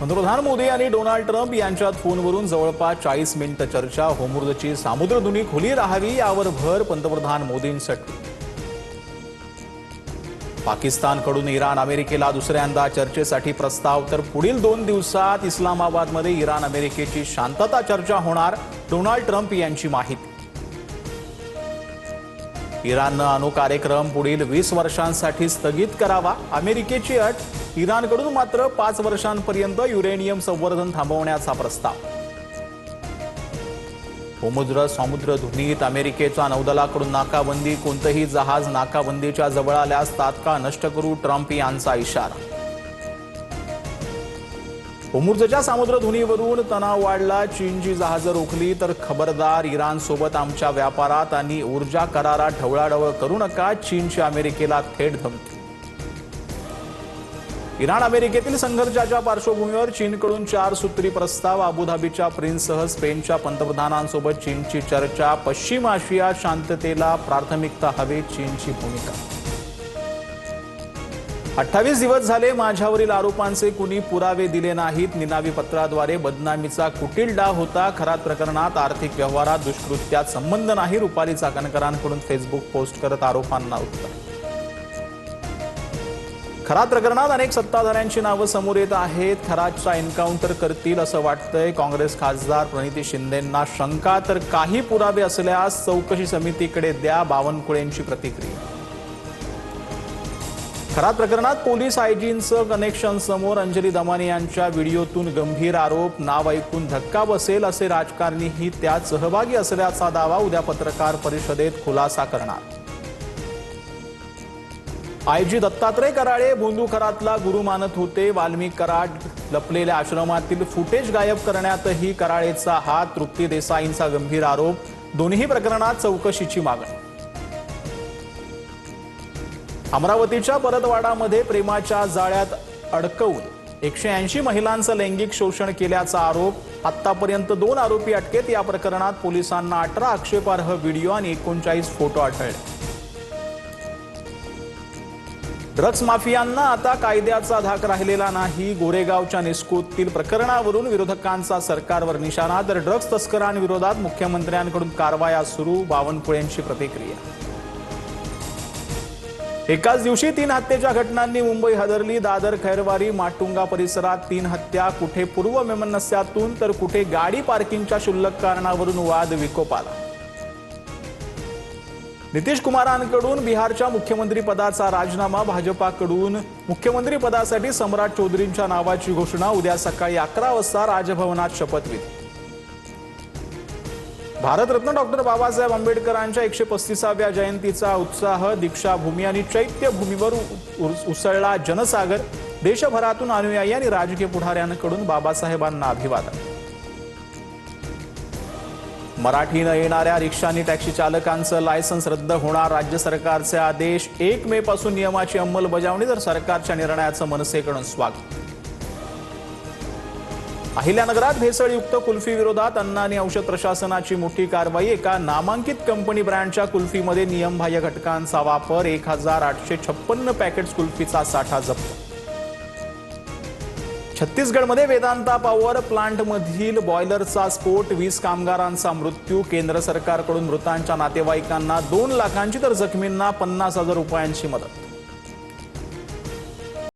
पंतप्रधान मोदी आणि Donald Trump यांच्यात फोनवरून जवळपास 40 मिनिटं चर्चा। होर्मुझची सामुद्रधुनी खुली राहावी यावर भर पंतप्रधान मोदींसाठी। पाकिस्तानकडून इराण अमेरिकेला दुसऱ्यांदा चर्चेसाठी प्रस्ताव। तर पुढील 2 दिवसात इस्लामाबादमध्ये इराण अमेरिकेची शांतता चर्चा होणार, डोनाल्ड ट्रम्प यांची माहिती। इराणनं अणु कार्यक्रम पुढील 20 वर्षांसाठी स्थगित करावा, अमेरिकेची अट। इराणकडून मात्र 5 वर्षांपर्यंत युरेनियम संवर्धन थांबवण्याचा प्रस्ताव। होर्मुझ सामुद्रधुनीत अमेरिकेच्या नौदलाकडून नाकाबंदी। कोणतेही जहाज नाकाबंदीच्या जवळ आल्यास तात्काळ नष्ट करू, ट्रम्प यांचा इशारा। होर्मुझच्या सामुद्रधुनीवरून तणाव वाढला। चीनची जहाजं रोखली तर खबरदार, इराणसोबत आमच्या व्यापारात आणि ऊर्जा करारात ढवळाढवळ करू नका, चीनची अमेरिकेला थेट धमकी। इराण अमेरिकेतील संघर्षाच्या पार्श्वभूमीवर चीनकडून 4 सूत्री प्रस्ताव। अबुधाबीच्या प्रिन्ससह स्पेनच्या पंतप्रधानांसोबत चीनची चर्चा। पश्चिम आशियात शांततेला प्राथमिकता हवी, चीनची भूमिका। 28 दिवस झाले माझ्यावरील आरोपांचे कुणी पुरावे दिले नाहीत। निनावी पत्राद्वारे बदनामीचा कुटील डाव होता। खरात प्रकरणात आर्थिक व्यवहारात दुष्कृत्यात संबंध नाही, रुपाली चाकणकरांकडून फेसबुक पोस्ट करत आरोपांना उत्तर। खरात प्रकरणात अनेक सत्ताधाऱ्यांची नावं समोर येत आहेत। खरातचा एन्काउंटर करतील असं वाटतंय। काँग्रेस खासदार प्रणिती शिंदेंना शंका, तर काही पुरावे असल्यास चौकशी समितीकडे द्या, बावनकुळेंची प्रतिक्रिया। खरात प्रकरणात पोलीस आयजींचं कनेक्शन समोर। अंजली दमानी यांच्या व्हिडिओतून गंभीर आरोप। नाव ऐकून धक्का बसेल असे राजकारणीही त्यात सहभागी असल्याचा दावा। उद्या पत्रकार परिषदेत खुलासा करणार। आयजी दत्तात्रय कराळे भोंदू खरातला गुरु मानत होते। वाल्मिक कराड लपलेल्या आश्रमातील फुटेज गायब करण्यातही कराळेचा हात। तृप्ती देसाईंचा गंभीर आरोप। दोन्ही प्रकरणात चौकशीची मागणी। अमरावतीच्या परतवाडामध्ये प्रेमाच्या जाळ्यात अडकवून 180 महिलांचं लैंगिक शोषण केल्याचा आरोप। आतापर्यंत 2 आरोपी अटकेत। या प्रकरणात पोलिसांना 18 आक्षेपार्ह व्हिडिओ आणि 39 फोटो आढळले। ड्रग्स माफियांना आता कायद्याचा धाक राहिलेला नाही। गोरेगावच्या निस्कोतील प्रकरणावरून विरोधकांचा सरकारवर निशाणा। तर ड्रग्स तस्करांविरोधात मुख्यमंत्र्यांकडून कारवाया सुरू, बावनकुळेंची प्रतिक्रिया। एकाच दिवशी 3 हत्येच्या घटनांनी मुंबई हादरली। दादर, खैरवारी, माटुंगा परिसरात 3 हत्या। कुठे पूर्ववैमनस्यातून तर कुठे गाडी पार्किंगच्या क्षुल्लक कारणावरून वाद विकोपाला। नितीश कुमारांकडून बिहारच्या मुख्यमंत्रीपदाचा राजीनामा। भाजपाकडून मुख्यमंत्रीपदासाठी सम्राट चौधरींच्या नावाची घोषणा। उद्या सकाळी 11 वाजता राजभवनात शपथविधी। भारतरत्न डॉक्टर बाबासाहेब आंबेडकरांच्या 135व्या जयंतीचा उत्साह। दीक्षाभूमी आणि चैत्यभूमीवर उसळला जनसागर। देशभरातून अनुयायी आणि राजकीय पुढाऱ्यांकडून बाबासाहेबांना अभिवादन। मराठी न येणाऱ्या रिक्षा आणि टॅक्सी चालकांचं लायसन्स रद्द होणार। राज्य सरकारचे आदेश। 1 मे पासून नियमाची अंमलबजावणी। तर सरकारच्या निर्णयाचं मनसेकडून स्वागत। अहिल्यानगरात भेसळयुक्त कुल्फी विरोधात अन्न आणि औषध प्रशासनाची मोठी कारवाई। एका नामांकित कंपनी ब्रँडच्या कुल्फीमध्ये नियमबाह्य घटकांचा वापर। 1856 पॅकेट्स कुल्फीचा साठा जप्त। छत्तीसगडमध्ये वेदांता पॉवर प्लांटमधील बॉयलरचा स्फोट। 20 कामगारांचा मृत्यू। केंद्र सरकारकडून मृतांच्या नातेवाईकांना 2 लाखांची तर जखमींना 50,000 रुपयांची मदत।